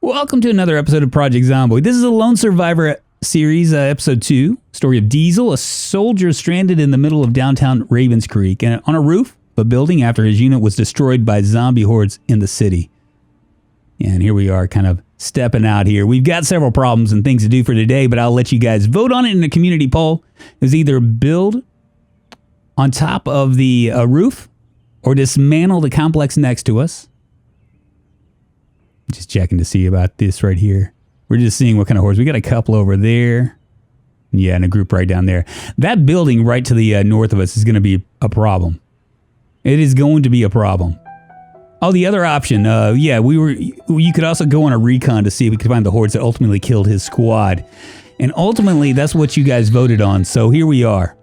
Welcome to another episode of Project Zomboid. This is a Lone Survivor series, episode 2, story of Diesel, a soldier stranded in the middle of downtown Ravens Creek and on a roof of a building after his unit was destroyed by zombie hordes in the city. And here we are kind of stepping out here. We've got several problems and things to do for today, but I'll let you guys vote on it in a community poll. It's either build on top of the roof or dismantle the complex next to us. Just checking to see about this right here. We're just seeing what kind of hordes. We got a couple over there. Yeah, and a group right down there. That building right to the north of us is going to be a problem. It is going to be a problem. Oh, the other option, you could also go on a recon to see if we could find the hordes that ultimately killed his squad. And ultimately, that's what you guys voted on. So here we are.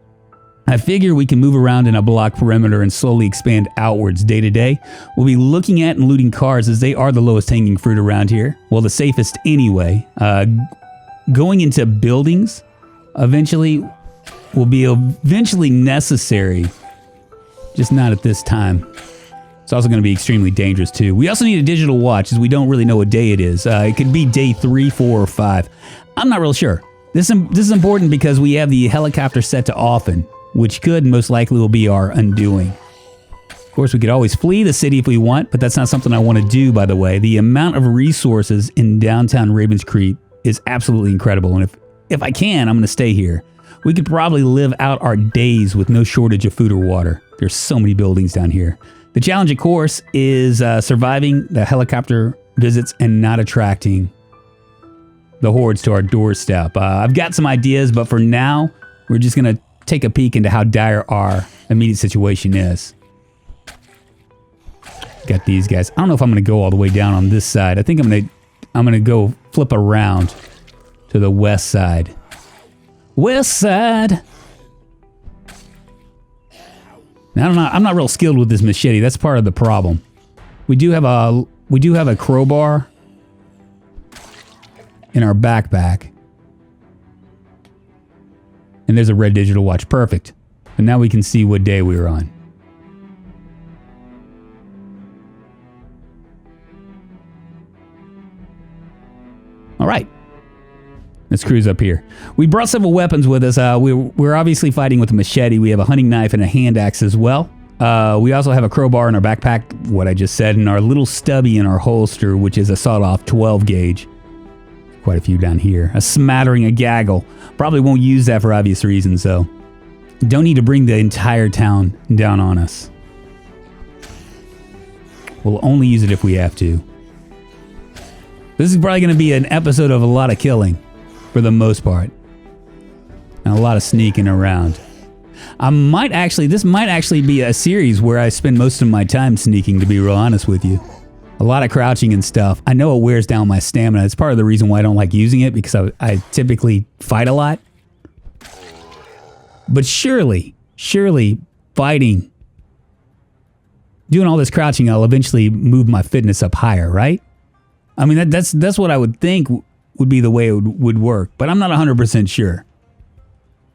I figure we can move around in a block perimeter and slowly expand outwards day to day. We'll be looking at and looting cars as they are the lowest hanging fruit around here. Well, the safest anyway. Going into buildings eventually will be necessary. Just not at this time. It's also going to be extremely dangerous too. We also need a digital watch as we don't really know what day it is. It could be day 3, 4, or 5. I'm not real sure. This is important because we have the helicopter set to often, which could most likely will be our undoing. Of course, we could always flee the city if we want, but that's not something I want to do, by the way. The amount of resources in downtown Ravens Creek is absolutely incredible, and if I can, I'm going to stay here. We could probably live out our days with no shortage of food or water. There's so many buildings down here. The challenge, of course, is surviving the helicopter visits and not attracting the hordes to our doorstep. I've got some ideas, but for now, we're just going to take a peek into how dire our immediate situation is. Got these guys. I don't know if I'm going to go all the way down on this side. I think I'm going to go flip around to the west side. West side. Now, I'm not real skilled with this machete. That's part of the problem. We do have a crowbar in our backpack. And there's a red digital watch. Perfect. And now we can see what day we were on. All right. Let's cruise up here. We brought several weapons with us. We're obviously fighting with a machete. We have a hunting knife and a hand axe as well. We also have a crowbar in our backpack, what I just said, and our little stubby in our holster, which is a sawed-off 12 gauge. Quite a few down here. A smattering, a gaggle. Probably won't use that for obvious reasons, so don't need to bring the entire town down on us. We'll only use it if we have to. This is probably going to be an episode of a lot of killing, for the most part. And a lot of sneaking around. This might actually be a series where I spend most of my time sneaking, to be real honest with you. A lot of crouching and stuff. I know it wears down my stamina. It's part of the reason why I don't like using it, because I typically fight a lot. But surely fighting, doing all this crouching, I'll eventually move my fitness up higher, right? I mean, that's what I would think would be the way it would work, but I'm not 100% sure.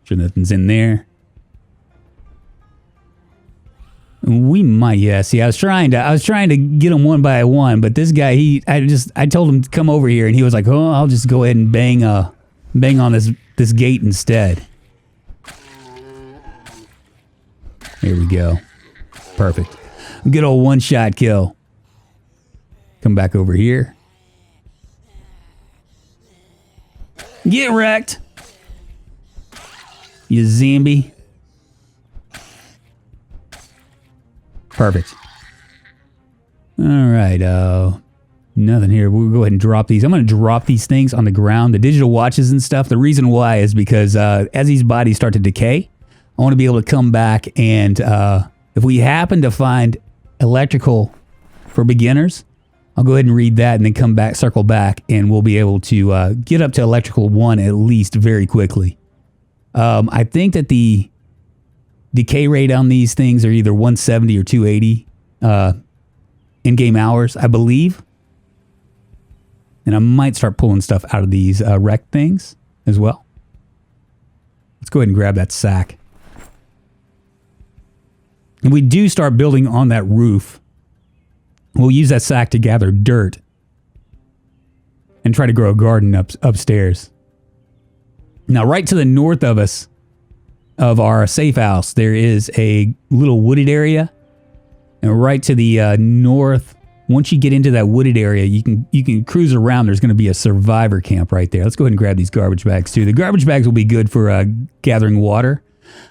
Sure nothing's in there. We might, yeah. See, I was trying to get him one by one, but this guy, I told him to come over here, and he was like, "Oh, I'll just go ahead and bang on this gate instead." Here we go. Perfect. Good old one-shot kill. Come back over here. Get wrecked, you zombie. Perfect. All right, nothing here. We'll go ahead and drop these. I'm going to drop these things on the ground, the digital watches and stuff. The reason why is because as these bodies start to decay, I want to be able to come back and if we happen to find electrical for beginners, I'll go ahead and read that and then come back, circle back, and we'll be able to get up to electrical 1 at least very quickly. I think that the decay rate on these things are either 170 or 280 in-game hours, I believe. And I might start pulling stuff out of these wrecked things as well. Let's go ahead and grab that sack. And we do start building on that roof. We'll use that sack to gather dirt and try to grow a garden upstairs. Now, right to the north of us, of our safe house, there is a little wooded area. And right to the north, once you get into that wooded area, you can cruise around. There's going to be a survivor camp right there. Let's go ahead and grab these garbage bags too. The garbage bags will be good for gathering water.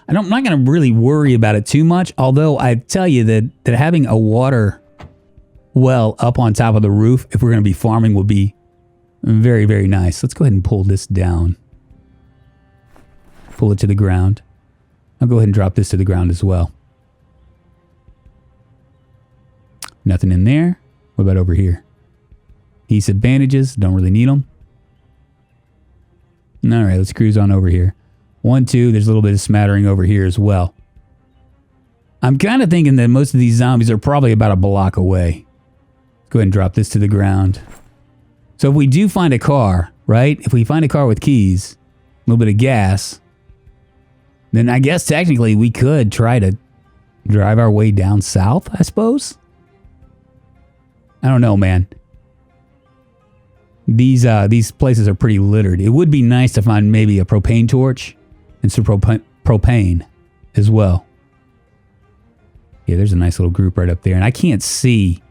I'm not going to really worry about it too much, although I tell you that having a water well up on top of the roof, if we're going to be farming, will be very, very nice. Let's go ahead and pull this down. Pull it to the ground. I'll go ahead and drop this to the ground as well. Nothing in there. What about over here? Adhesive bandages. Don't really need them. All right, let's cruise on over here. 1, 2. There's a little bit of smattering over here as well. I'm kind of thinking that most of these zombies are probably about a block away. Let's go ahead and drop this to the ground. So if we do find a car, right? If we find a car with keys, a little bit of gas, then I guess technically we could try to drive our way down south, I suppose. I don't know, man. These places are pretty littered. It would be nice to find maybe a propane torch and some propane as well. Yeah, there's a nice little group right up there. And I can't see.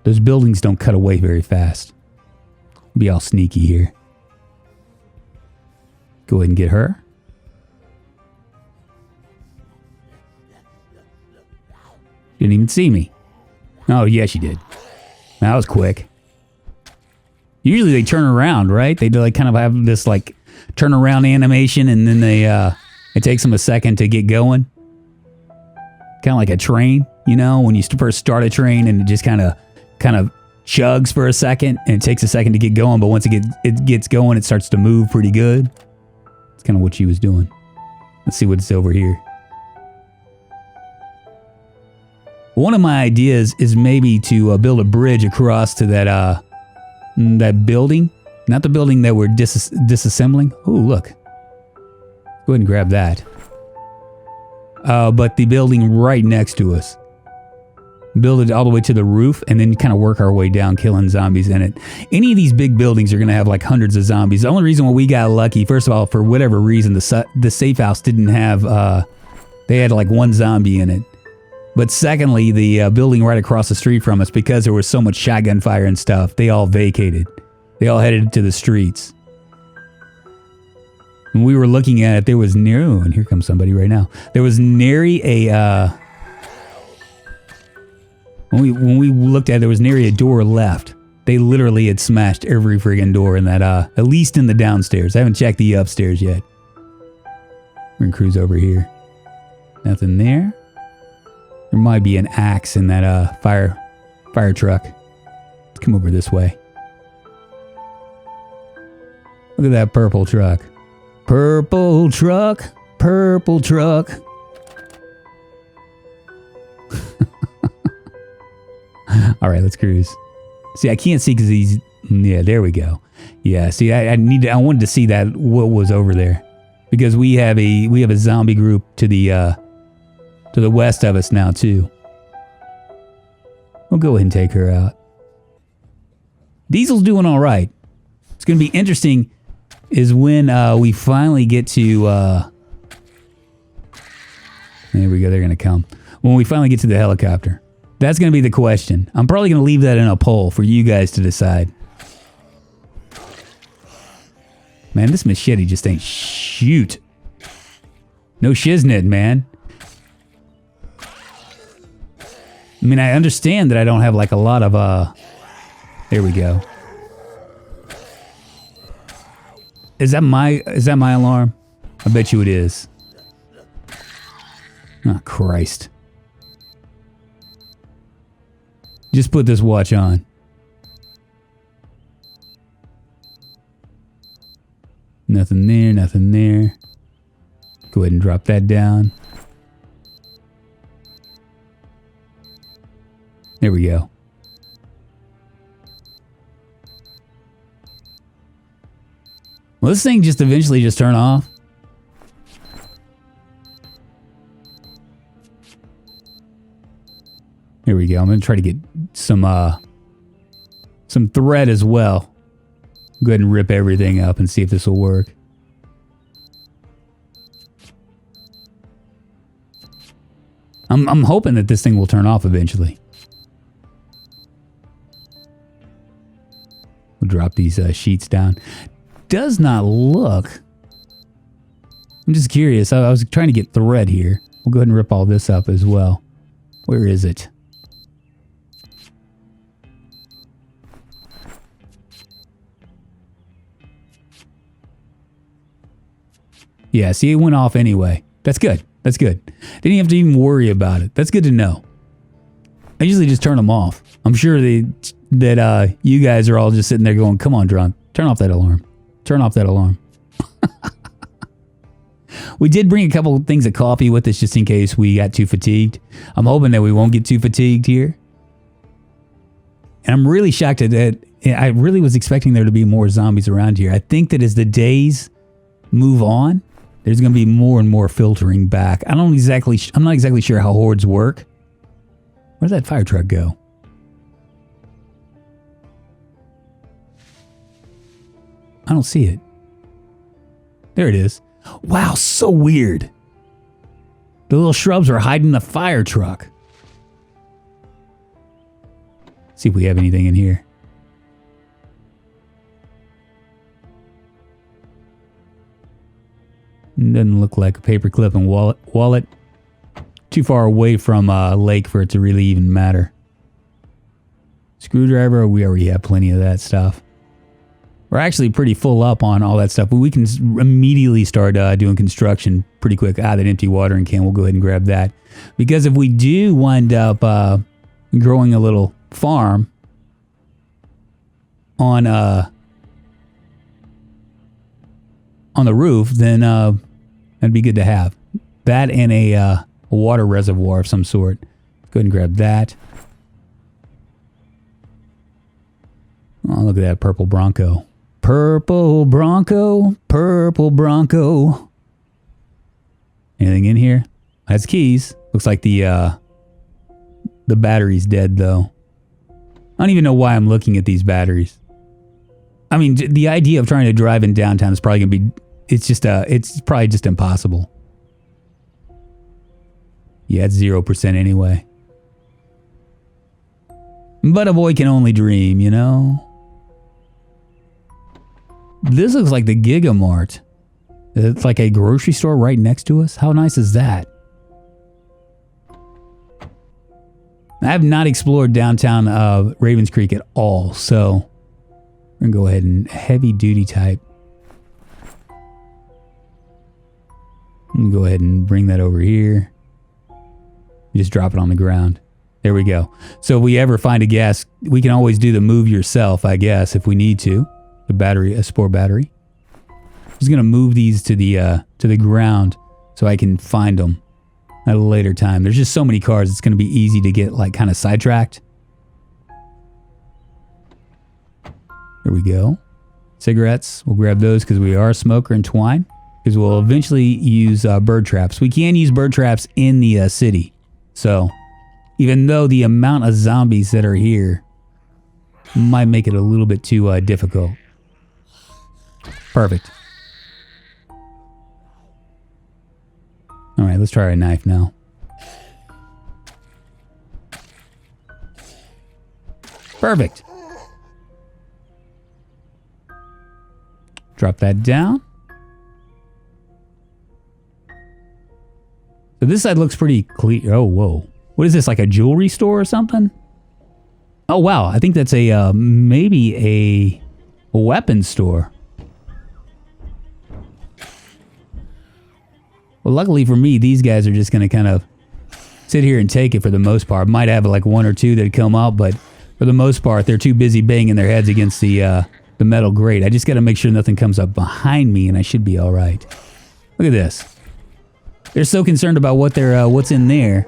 Those buildings don't cut away very fast. Be all sneaky here. Go ahead and get her. Didn't even see me. Oh, yeah, she did. That was quick. Usually they turn around, right? They do like kind of have this like turn around animation, and then it takes them a second to get going. Kind of like a train, you know, when you first start a train and it just kind of chugs for a second, and it takes a second to get going, but once it gets going, it starts to move pretty good. That's kind of what she was doing. Let's see what's over here. One of my ideas is maybe to build a bridge across to that building. Not the building that we're disassembling. Oh, look. Go ahead and grab that. But the building right next to us. Build it all the way to the roof and then kind of work our way down, killing zombies in it. Any of these big buildings are going to have like hundreds of zombies. The only reason why we got lucky, first of all, for whatever reason, the safe house didn't have... they had like one zombie in it. But secondly, the building right across the street from us, because there was so much shotgun fire and stuff, they all vacated. They all headed to the streets. When we were looking at it, there was and here comes somebody right now. There was nary a, when we looked at it, there was nary a door left. They literally had smashed every friggin' door in that, at least in the downstairs. I haven't checked the upstairs yet. We're gonna cruise over here. Nothing there. There might be an axe in that fire truck. Let's come over this way. Look at that purple truck. Purple truck. Purple truck. All right, let's cruise. See, I can't see because he's... Yeah, there we go. Yeah, see, I wanted to see that what was over there, because we have a zombie group to the west of us now too. We'll go ahead and take her out. Diesel's doing all right. It's going to be interesting is when we finally get to... there we go, they're going to come. When we finally get to the helicopter. That's going to be the question. I'm probably going to leave that in a poll for you guys to decide. Man, this machete just ain't shoot. No shiznit, man. I mean, I understand that I don't have like a lot of, there we go. Is that my alarm? I bet you it is. Oh, Christ. Just put this watch on. Nothing there, nothing there. Go ahead and drop that down. There we go. Will this thing just eventually just turn off? Here we go. I'm going to try to get some thread as well. Go ahead and rip everything up and see if this will work. I'm hoping that this thing will turn off eventually. We'll drop these sheets down. Does not look... I'm just curious. I was trying to get thread here. We'll go ahead and rip all this up as well. Where is it? Yeah, see, it went off anyway. That's good. That's good. Didn't have to even worry about it. That's good to know. I usually just turn them off. I'm sure that you guys are all just sitting there going, come on, Drunk. Turn off that alarm. Turn off that alarm. We did bring a couple of things of coffee with us just in case we got too fatigued. I'm hoping that we won't get too fatigued here. And I'm really shocked at that. I really was expecting there to be more zombies around here. I think that as the days move on, there's going to be more and more filtering back. I'm not exactly sure how hordes work. Where'd that fire truck go? I don't see it. There it is. Wow, so weird. The little shrubs are hiding the fire truck. See if we have anything in here. Doesn't look like a paperclip and wallet. Too far away from a lake for it to really even matter. Screwdriver, we already have plenty of that stuff. We're actually pretty full up on all that stuff, but we can immediately start doing construction pretty quick. That empty watering can, we'll go ahead and grab that. Because if we do wind up growing a little farm on the roof, then that'd be good to have. That and a water reservoir of some sort. Go ahead and grab that. Oh, look at that purple Bronco. Purple Bronco, purple Bronco. Anything in here? Has keys. Looks like the battery's dead though. I don't even know why I'm looking at these batteries. I mean, the idea of trying to drive in downtown is probably gonna be, it's probably just impossible. Yeah, it's 0% anyway. But a boy can only dream, you know? This looks like the Giga Mart. It's like a grocery store right next to us. How nice is that? I have not explored downtown Ravens Creek at all, so we're going to go ahead and heavy duty type. I'm going to go ahead and bring that over here. Just drop it on the ground. There we go. So if we ever find a gas, we can always do the move yourself, I guess, if we need to. The battery, a spore battery. I'm just gonna move these to the ground so I can find them at a later time. There's just so many cars, it's gonna be easy to get like kind of sidetracked. There we go. Cigarettes, we'll grab those because we are a smoker, and twine because we'll eventually use bird traps. We can use bird traps in the city, so even though the amount of zombies that are here might make it a little bit too difficult. Perfect. All right, let's try a knife now. Perfect. Drop that down. So this side looks pretty clear. Oh, whoa. What is this, like a jewelry store or something? Oh, wow. I think that's a, maybe a weapons store. Well, luckily for me, these guys are just going to kind of sit here and take it for the most part. Might have like one or two that come out, but for the most part, they're too busy banging their heads against the metal grate. I just got to make sure nothing comes up behind me, and I should be all right. Look at this. They're so concerned about what's in there.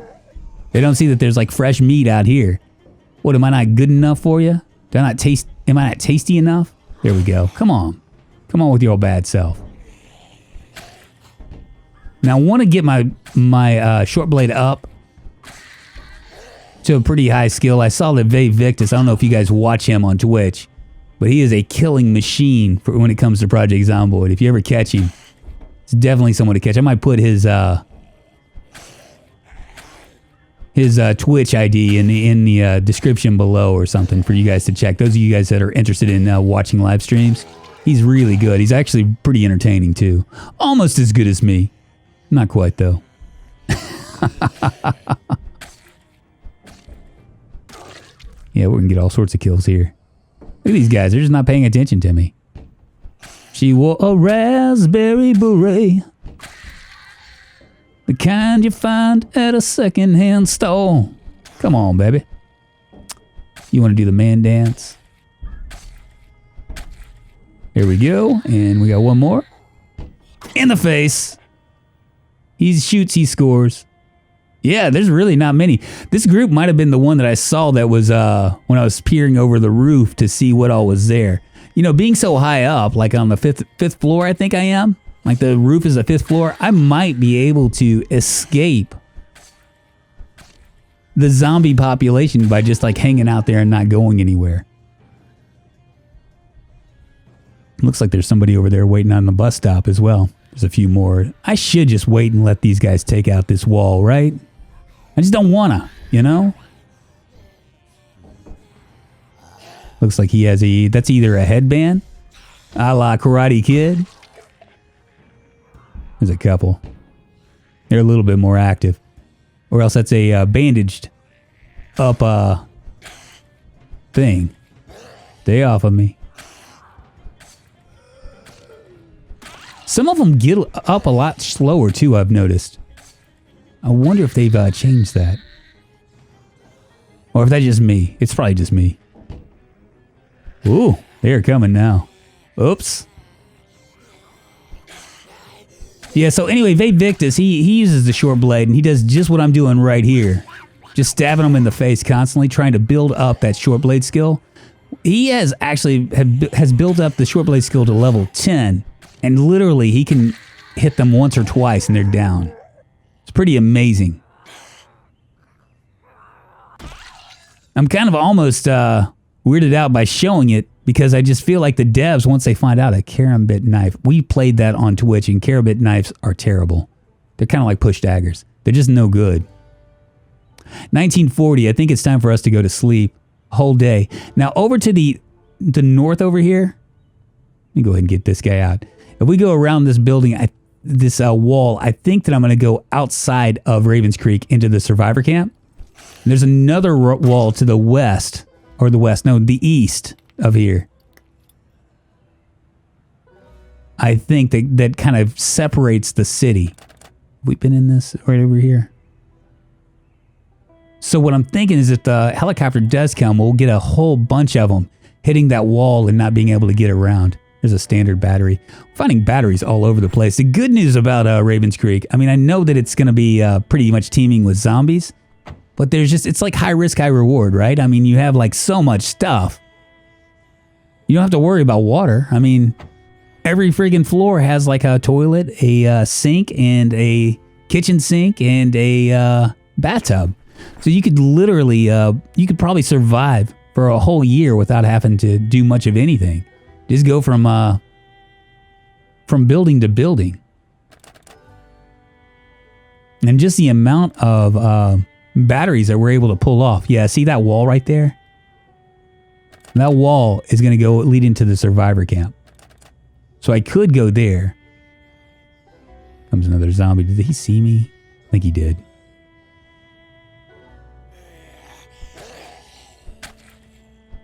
They don't see that there's like fresh meat out here. What, am I not good enough for you? Am I not tasty enough? There we go. Come on. Come on with your old bad self. Now I want to get my short blade up to a pretty high skill. I saw that Victus. I don't know if you guys watch him on Twitch, but But he is a killing machine for when it comes to Project Zomboid. If you ever catch him, it's definitely someone to catch. I might put his Twitch ID in the description below or something for you guys to check. Those of you guys that are interested in watching live streams, he's really good. He's actually pretty entertaining too. Almost as good as me. Not quite though. Yeah, we can get all sorts of kills here. Look at these guys. They're just not paying attention to me. She wore a raspberry beret. The kind you find at a secondhand store. Come on, baby. You want to do the man dance? Here we go. And we got one more. In the face. He shoots, he scores. Yeah, there's really not many. This group might have been the one that I saw that was when I was peering over the roof to see what all was there. You know, being so high up, like on the fifth floor, I think I am. Like the roof is the 5th floor. I might be able to escape the zombie population by just like hanging out there and not going anywhere. Looks like there's somebody over there waiting on the bus stop as well. There's a few more. I should just wait and let these guys take out this wall, right? I just don't wanna, you know? Looks like he has that's either a headband, a la Karate Kid. There's a couple. They're a little bit more active. Or else that's a bandaged up thing. Stay off of me. Some of them get up a lot slower too, I've noticed. I wonder if they've changed that. Or if that's just me. It's probably just me. Ooh, they're coming now. Oops. Yeah, so anyway, Vape Victus, he uses the short blade, and he does just what I'm doing right here. Just stabbing him in the face constantly, trying to build up that short blade skill. He has actually has built up the short blade skill to level 10, and literally he can hit them once or twice and they're down. It's pretty amazing. I'm kind of almost weirded out by showing it because I just feel like the devs, once they find out a karambit knife, we played that on Twitch, and karambit knives are terrible. They're kind of like push daggers. They're just no good. 1940, I think it's time for us to go to sleep. Whole day. Now over to the north over here. Let me go ahead and get this guy out. If we go around this building, this wall, I think that I'm going to go outside of Ravens Creek into the survivor camp. And there's another wall to the west, or the east of here. I think that kind of separates the city. Have we been in this right over here? So what I'm thinking is if the helicopter does come, we'll get a whole bunch of them hitting that wall and not being able to get around. There's a standard battery. We're finding batteries all over the place. The good news about Ravens Creek, I mean, I know that it's going to be pretty much teeming with zombies, but it's like high risk, high reward, right? I mean, you have like so much stuff. You don't have to worry about water. I mean, every friggin' floor has like a toilet, a sink, and a kitchen sink, and a bathtub. So you could literally, you could probably survive for a whole year without having to do much of anything. Just go from building to building. And just the amount of batteries that we're able to pull off. Yeah, see that wall right there? That wall is going to go lead into the survivor camp. So I could go there. Comes another zombie. Did he see me? I think he did.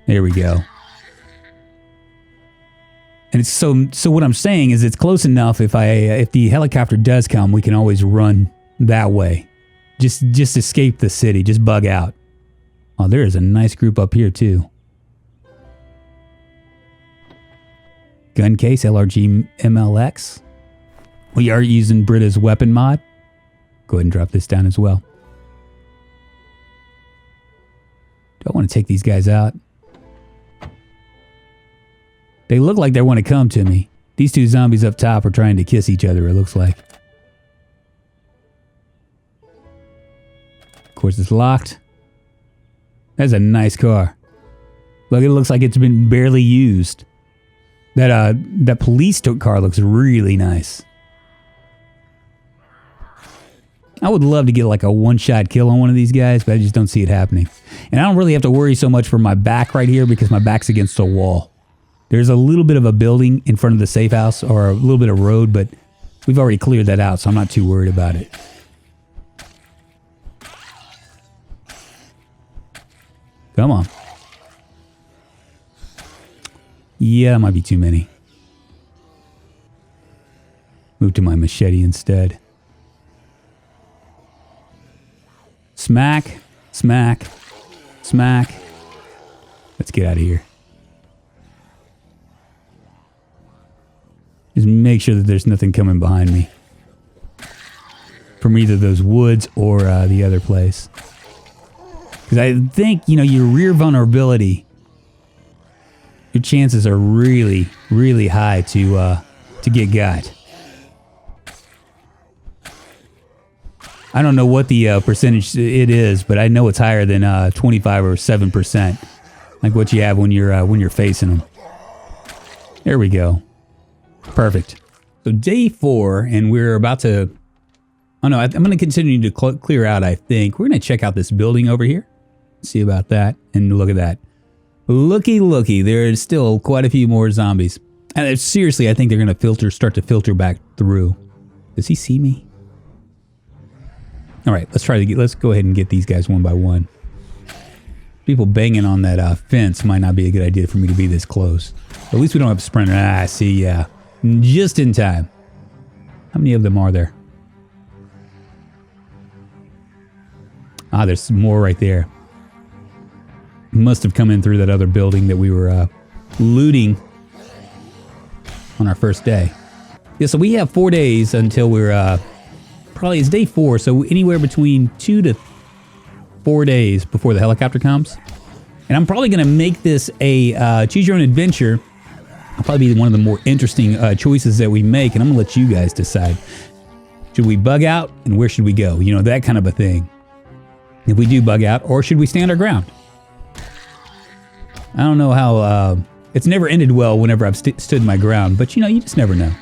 There we go. And it's so what I'm saying is it's close enough if the helicopter does come, we can always run that way. Just escape the city, just bug out. Oh, there is a nice group up here too. Gun case, LRG MLX. We are using Britta's weapon mod. Go ahead and drop this down as well. Do I want to take these guys out? They look like they want to come to me. These two zombies up top are trying to kiss each other, it looks like. Of course, it's locked. That's a nice car. Look, it looks like it's been barely used. That police car looks really nice. I would love to get like a one-shot kill on one of these guys, but I just don't see it happening. And I don't really have to worry so much for my back right here because my back's against the wall. There's a little bit of a building in front of the safe house or a little bit of road, but we've already cleared that out, so I'm not too worried about it. Come on. Yeah, that might be too many. Move to my machete instead. Smack, smack, smack. Let's get out of here. Just make sure that there's nothing coming behind me. From either those woods or the other place. Because I think, you know, your rear vulnerability, your chances are really, really high to get got. I don't know what the percentage it is, but I know it's higher than 25 or 7%, like what you have when you're facing them. There we go. Perfect. So day 4, and we're about to. Oh no, I'm going to continue to clear out. I think we're going to check out this building over here. See about that, and look at that. Looky, there's still quite a few more zombies. And seriously, I think they're going to start to filter back through. Does he see me? All right, let's go ahead and get these guys one by one. People banging on that fence might not be a good idea for me to be this close. But at least we don't have a sprinter. Ah, see, yeah. Just in time. How many of them are there? Ah, there's more right there. Must have come in through that other building that we were looting on our first day. Yeah, so we have 4 days until we're probably it's day 4, so anywhere between 2 to 4 days before the helicopter comes. And I'm probably going to make this a choose your own adventure. It'll probably be one of the more interesting choices that we make, and I'm going to let you guys decide. Should we bug out, and where should we go? You know, that kind of a thing. If we do bug out, or should we stand our ground? I don't know how, it's never ended well whenever I've stood my ground, but you know, you just never know.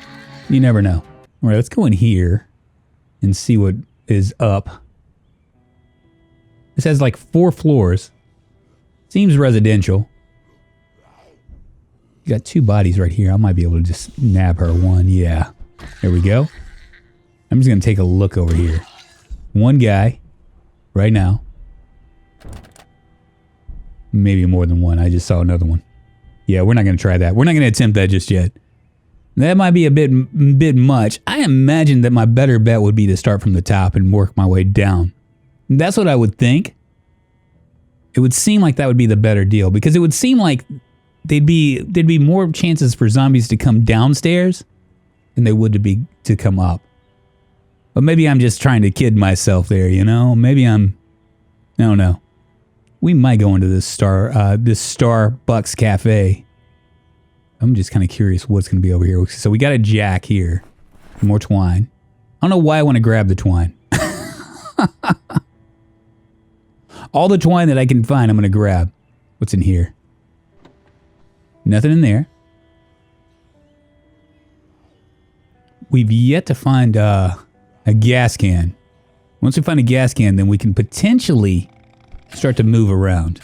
You never know. All right, let's go in here and see what is up. This has like 4 floors. Seems residential. You got 2 bodies right here. I might be able to just nab her one. Yeah. There we go. I'm just going to take a look over here. One guy right now. Maybe more than one. I just saw another one. Yeah, we're not going to try that. We're not going to attempt that just yet. That might be a bit much. I imagine that my better bet would be to start from the top and work my way down. That's what I would think. It would seem like that would be the better deal, because it would seem like there'd be more chances for zombies to come downstairs than they would to come up. But maybe I'm just trying to kid myself there, you know? Maybe I don't know. We might go into this Starbucks cafe. I'm just kind of curious what's going to be over here. So we got a jack here. More twine. I don't know why I want to grab the twine. All the twine that I can find, I'm going to grab. What's in here? Nothing in there. We've yet to find a gas can. Once we find a gas can, then we can potentially start to move around.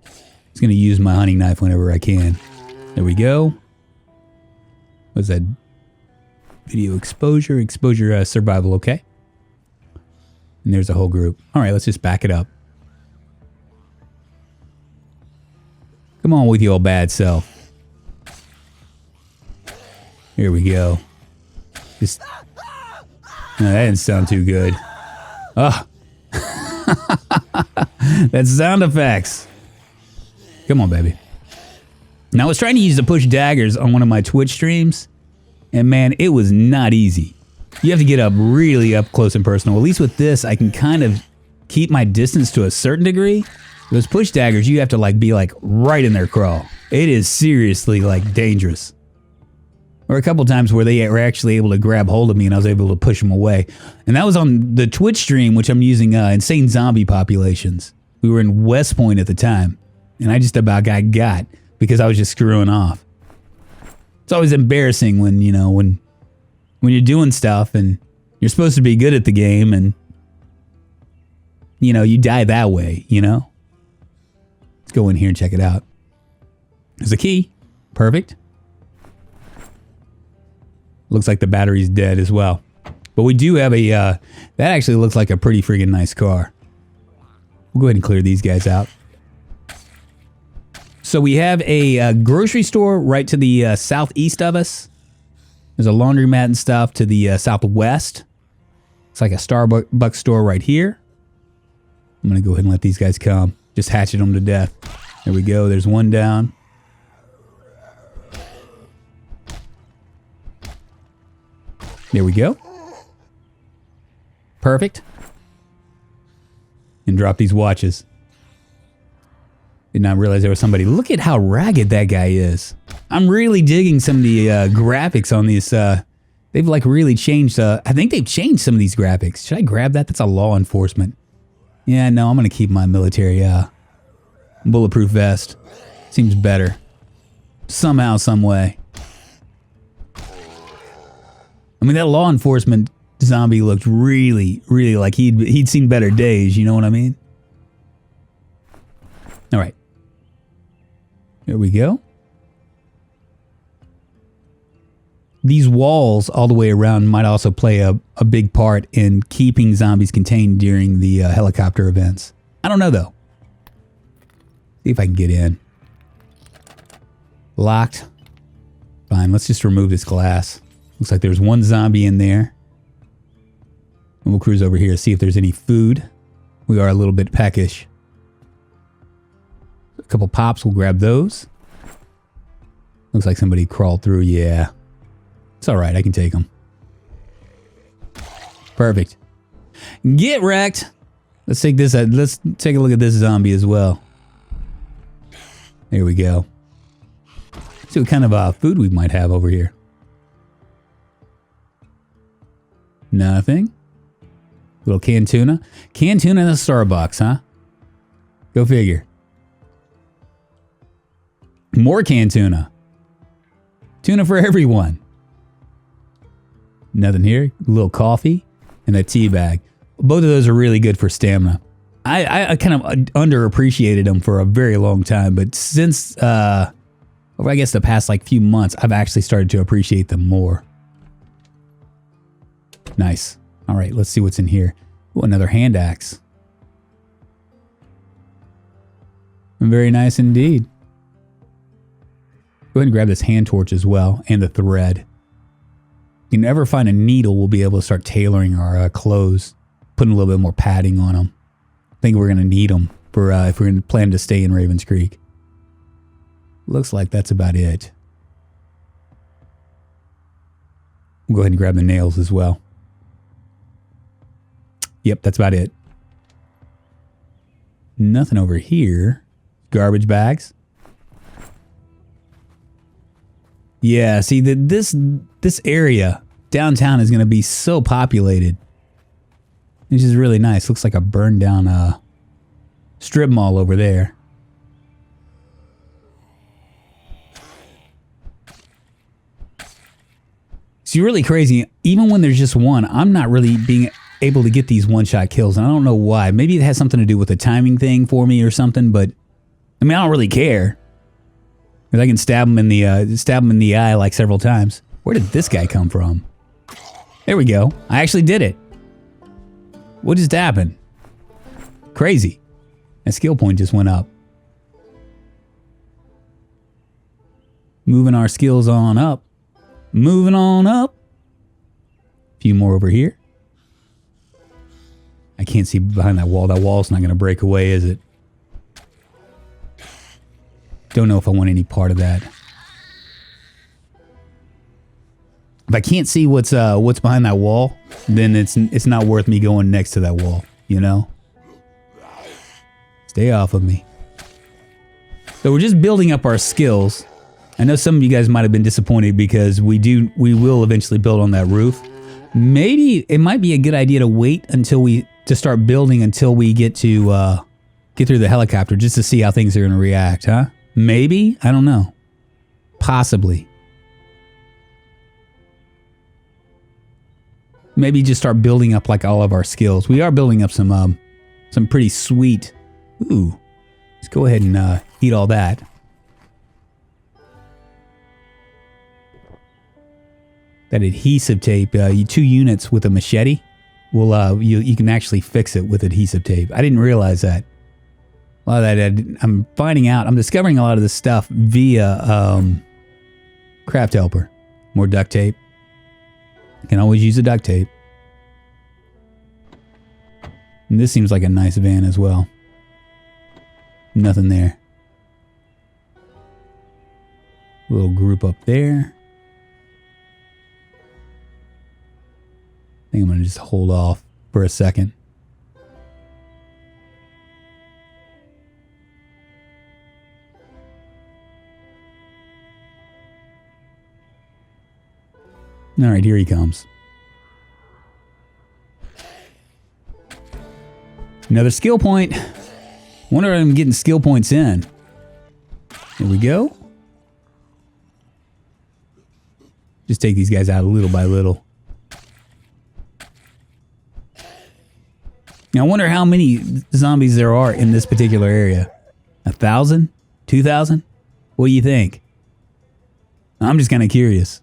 Just going to use my hunting knife whenever I can. There we go. What's that? Video exposure, survival, okay. And there's a whole group. All right, let's just back it up. Come on with your old bad self. Here we go. Just... No, that didn't sound too good. Oh. That's sound effects. Come on, baby. Now, I was trying to use the push daggers on one of my Twitch streams, and man, it was not easy. You have to get up really up close and personal. At least with this, I can kind of keep my distance to a certain degree. Those push daggers, you have to like be like right in their crawl. It is seriously like dangerous. Or a couple times where they were actually able to grab hold of me and I was able to push them away. And that was on the Twitch stream, which I'm using Insane Zombie Populations. We were in West Point at the time. And I just about got because I was just screwing off. It's always embarrassing when, you know, when you're doing stuff and you're supposed to be good at the game and, you know, you die that way, you know? Let's go in here and check it out. There's a key. Perfect. Looks like the battery's dead as well. But we do have a, that actually looks like a pretty friggin' nice car. We'll go ahead and clear these guys out. So we have a grocery store right to the southeast of us. There's a laundromat and stuff to the southwest. It's like a Starbucks store right here. I'm going to go ahead and let these guys come. Just hatchet them to death. There we go. There's one down. There we go. Perfect. And drop these watches. Did not realize there was somebody. Look at how ragged that guy is. I'm really digging some of the graphics on these. They've like really changed. I think they've changed some of these graphics. Should I grab that? That's a law enforcement. Yeah, no, I'm going to keep my military bulletproof vest. Seems better. Somehow, some way. I mean, that law enforcement zombie looked really, really like he'd seen better days. You know what I mean? All right. There we go. These walls all the way around might also play a big part in keeping zombies contained during the helicopter events. I don't know, though. See if I can get in. Locked. Fine, let's just remove this glass. Looks like there's one zombie in there. And we'll cruise over here to see if there's any food. We are a little bit peckish. A couple pops, we'll grab those. Looks like somebody crawled through, yeah. It's alright, I can take them. Perfect. Get wrecked! Let's take this, let's take a look at this zombie as well. There we go. See what kind of food we might have over here. Nothing. Little canned tuna. Canned tuna in a Starbucks, huh? Go figure. More canned tuna. Tuna for everyone. Nothing here. A little coffee and a tea bag. Both of those are really good for stamina. I kind of underappreciated them for a very long time, but since, I guess the past like few months, I've actually started to appreciate them more. Nice. All right, let's see what's in here. Ooh, another hand axe. Very nice indeed. Go ahead and grab this hand torch as well, and the thread. If you never find a needle, we'll be able to start tailoring our clothes, putting a little bit more padding on them. I think we're going to need them for if we're going to plan to stay in Ravens Creek. Looks like that's about it. We'll go ahead and grab the nails as well. Yep, that's about it. Nothing over here. Garbage bags. Yeah, see, this area downtown is going to be so populated. Which is really nice. Looks like a burned down strip mall over there. It's really crazy. Even when there's just one, I'm not really being able to get these one-shot kills, and I don't know why. Maybe it has something to do with the timing thing for me or something, but I mean, I don't really care. Because I can stab him in the eye like several times. Where did this guy come from? There we go. I actually did it. What just happened? Crazy. That skill point just went up. Moving our skills on up. Moving on up. A few more over here. I can't see behind that wall. That wall's not going to break away, is it? Don't know if I want any part of that. If I can't see what's behind that wall, then it's not worth me going next to that wall, you know? Stay off of me. So we're just building up our skills. I know some of you guys might have been disappointed because we will eventually build on that roof. Maybe it might be a good idea to wait to start building until we get to get through the helicopter just to see how things are going to react, huh? Maybe? I don't know. Possibly. Maybe just start building up like all of our skills. We are building up some pretty sweet. Ooh. Let's go ahead and eat all that. That adhesive tape, 2 units with a machete, will you can actually fix it with adhesive tape. I didn't realize that. A lot of that I'm finding out. I'm discovering a lot of this stuff via Craft Helper. More duct tape. You can always use the duct tape. And this seems like a nice van as well. Nothing there. Little group up there. I think I'm going to just hold off for a second. All right, here he comes. Another skill point. Wonder if I'm getting skill points in. Here we go. Just take these guys out little by little. Now, I wonder how many zombies there are in this particular area. 1,000? 2,000? What do you think? I'm just kind of curious.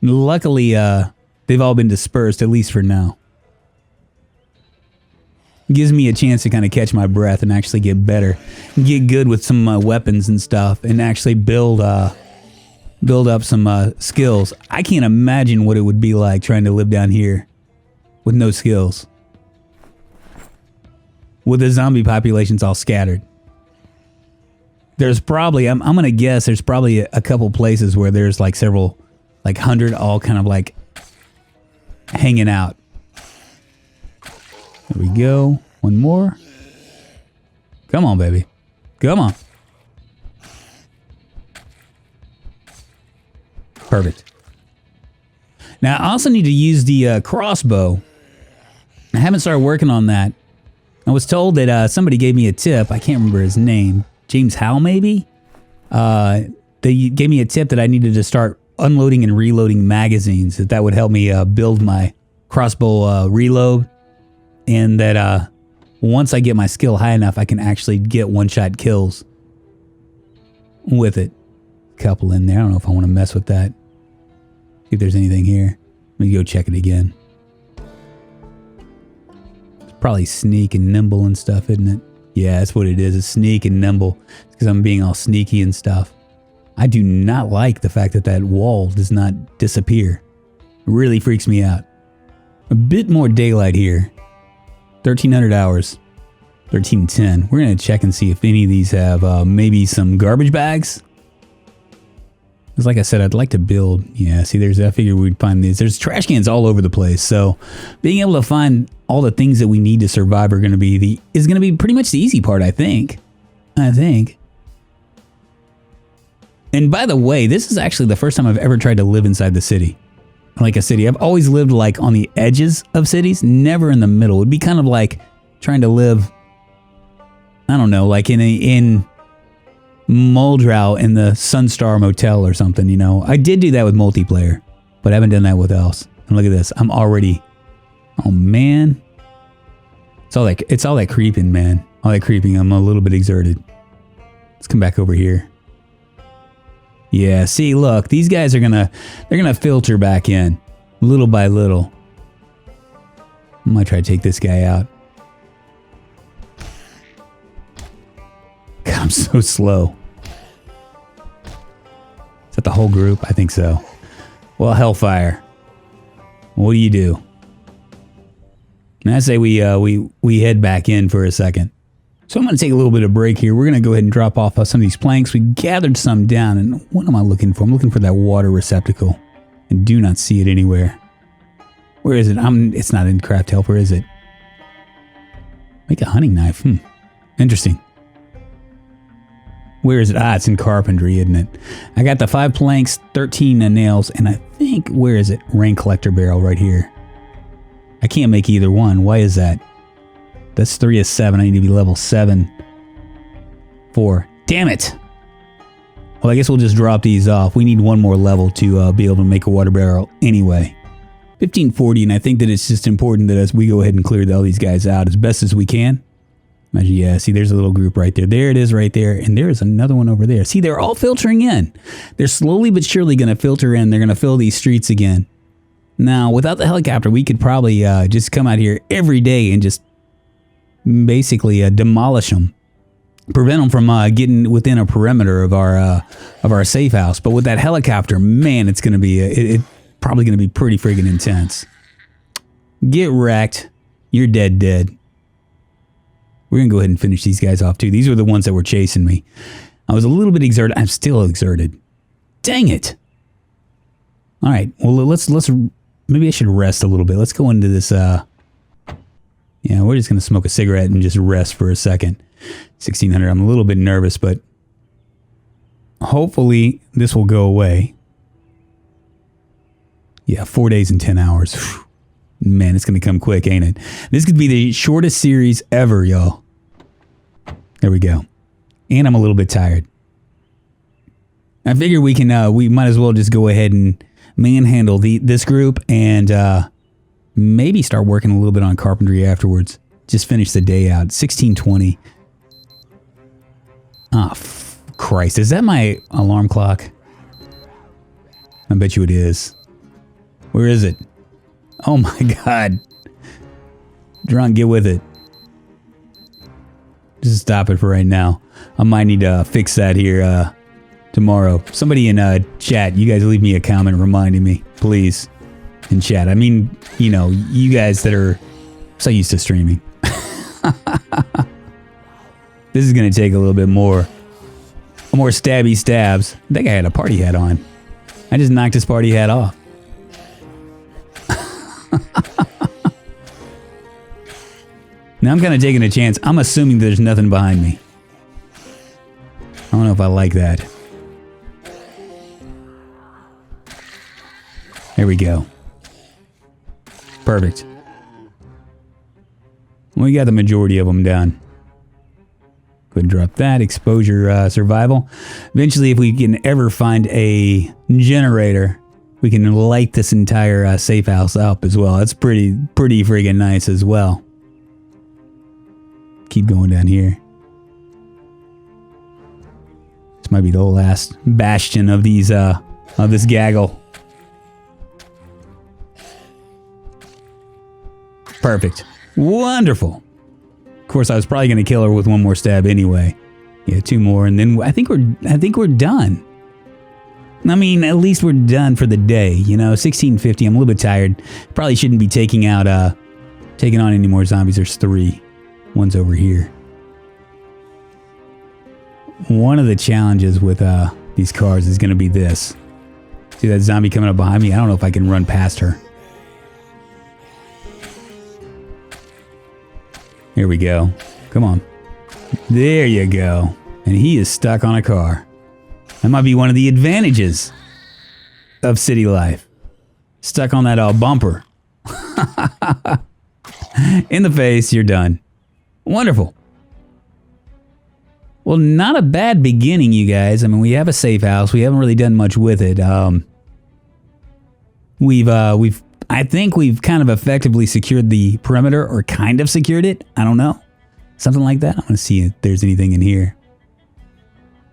Luckily, they've all been dispersed, at least for now. Gives me a chance to kind of catch my breath and actually get better. Get good with some weapons and stuff and actually build up some skills. I can't imagine what it would be like trying to live down here with no skills. With the zombie populations all scattered. There's probably, I'm going to guess, there's probably a couple places where there's like several, like 100 all kind of like hanging out. There we go. One more. Come on, baby. Come on. Perfect. Now, I also need to use the crossbow. I haven't started working on that. I was told that somebody gave me a tip. I can't remember his name. James Howe, maybe? They gave me a tip that I needed to start unloading and reloading magazines. That would help me build my crossbow reload. And that once I get my skill high enough, I can actually get one-shot kills with it. Couple in there. I don't know if I want to mess with that. See if there's anything here. Let me go check it again. It's probably sneak and nimble and stuff, isn't it? Yeah, that's what it is. It's sneak and nimble. It's because I'm being all sneaky and stuff. I do not like the fact that that wall does not disappear. It really freaks me out. A bit more daylight here. 1,300 hours. 1310. We're going to check and see if any of these have maybe some garbage bags. Because like I said, I'd like to build. Yeah, see, I figured we'd find these. There's trash cans all over the place. So being able to find all the things that we need to survive is going to be pretty much the easy part, I think. And by the way, this is actually the first time I've ever tried to live inside the city. Like a city. I've always lived like on the edges of cities, never in the middle. It'd be kind of like trying to live, I don't know, like in Muldrow in the Sunstar Motel or something, you know. I did do that with multiplayer, but I haven't done that with else. And look at this. I'm already, oh man. It's all that creeping, man. All that creeping. I'm a little bit exerted. Let's come back over here. Yeah, see, look, these guys are they're gonna filter back in, little by little. I might try to take this guy out. God, I'm so slow. Is that the whole group? I think so. Well, Hellfire. What do you do? And I say we head back in for a second. So I'm going to take a little bit of break here. We're going to go ahead and drop off some of these planks. We gathered some down, and what am I looking for? I'm looking for that water receptacle. I do not see it anywhere. Where is it? It's not in Craft Helper, is it? Make a hunting knife. Interesting. Where is it? Ah, it's in Carpentry, isn't it? I got the 5 planks, 13 nails, and I think, where is it? Rain collector barrel right here. I can't make either one. Why is that? That's 3 of 7. I need to be level 7. 4. Damn it! Well, I guess we'll just drop these off. We need one more level to be able to make a water barrel anyway. 1540, and I think that it's just important that as we go ahead and clear all these guys out as best as we can. Imagine, yeah, see, there's a little group right there. There it is right there, and there's another one over there. See, they're all filtering in. They're slowly but surely going to filter in. They're going to fill these streets again. Now, without the helicopter, we could probably just come out here every day and just basically demolish them. Prevent them from getting within a perimeter of our safe house. But with that helicopter, man, it's going to be it's probably going to be pretty friggin' intense. Get wrecked. You're dead. We're going to go ahead and finish these guys off too. These were the ones that were chasing me. I was a little bit exerted. I'm still exerted. Dang it. All right. Well, let's maybe I should rest a little bit. Let's go into this. Yeah, we're just going to smoke a cigarette and just rest for a second. 1600. I'm a little bit nervous, but hopefully this will go away. Yeah, 4 days and 10 hours. Man, it's going to come quick, ain't it? This could be the shortest series ever, y'all. There we go. And I'm a little bit tired. I figure we can. We might as well just go ahead and manhandle this group and maybe start working a little bit on carpentry afterwards. Just finish the day out. 1620. Oh, Christ. Is that my alarm clock? I bet you it is. Where is it? Oh my God. Drunk, get with it. Just stop it for right now. I might need to fix that here tomorrow. Somebody in chat, you guys leave me a comment reminding me, please, in chat. I mean, you know, you guys that are so used to streaming. This is going to take a little bit more stabby stabs. That guy had a party hat on. I just knocked his party hat off. Now I'm kind of taking a chance. I'm assuming there's nothing behind me. I don't know if I like that. There we go. Perfect. We got the majority of them done. Go ahead and drop that. Exposure survival. Eventually, if we can ever find a generator, we can light this entire safe house up as well. That's pretty friggin' nice as well. Keep going down here. This might be the last bastion of these of this gaggle. Perfect. Wonderful. Of course, I was probably going to kill her with one more stab anyway. Yeah, 2 more, and then I think we're done. I mean, at least we're done for the day. You know, 1650. I'm a little bit tired. Probably shouldn't be taking on any more zombies. There's 3. One's over here. One of the challenges with these cars is going to be this. See that zombie coming up behind me? I don't know if I can run past her. Here we go. Come on. There you go. And he is stuck on a car. That might be one of the advantages of city life. Stuck on that bumper. In the face, you're done. Wonderful. Well, not a bad beginning, you guys. I mean, we have a safe house. We haven't really done much with it. I think we've kind of effectively secured the perimeter, or kind of secured it. I don't know. Something like that. I want to see if there's anything in here.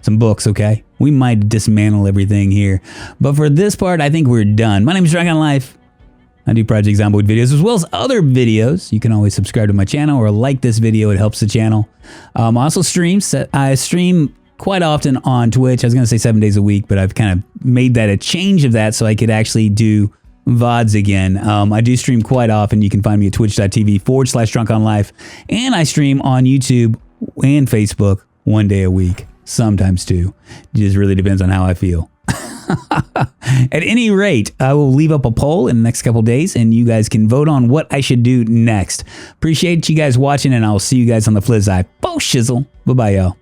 Some books, okay? We might dismantle everything here. But for this part, I think we're done. My name is Drunkonlife. I do Project Zomboid videos as well as other videos. You can always subscribe to my channel or like this video. It helps the channel. I also stream. I stream quite often on Twitch. I was going to say 7 days a week, but I've kind of made that a change of that so I could actually do VODs again. I do stream quite often. You can find me at twitch.tv/Drunkonlife. And I stream on YouTube and Facebook 1 day a week. Sometimes 2. It just really depends on how I feel. At any rate, I will leave up a poll in the next couple days, and you guys can vote on what I should do next. Appreciate you guys watching, and I'll see you guys on the flip side. Bo shizzle. Bye-bye, y'all.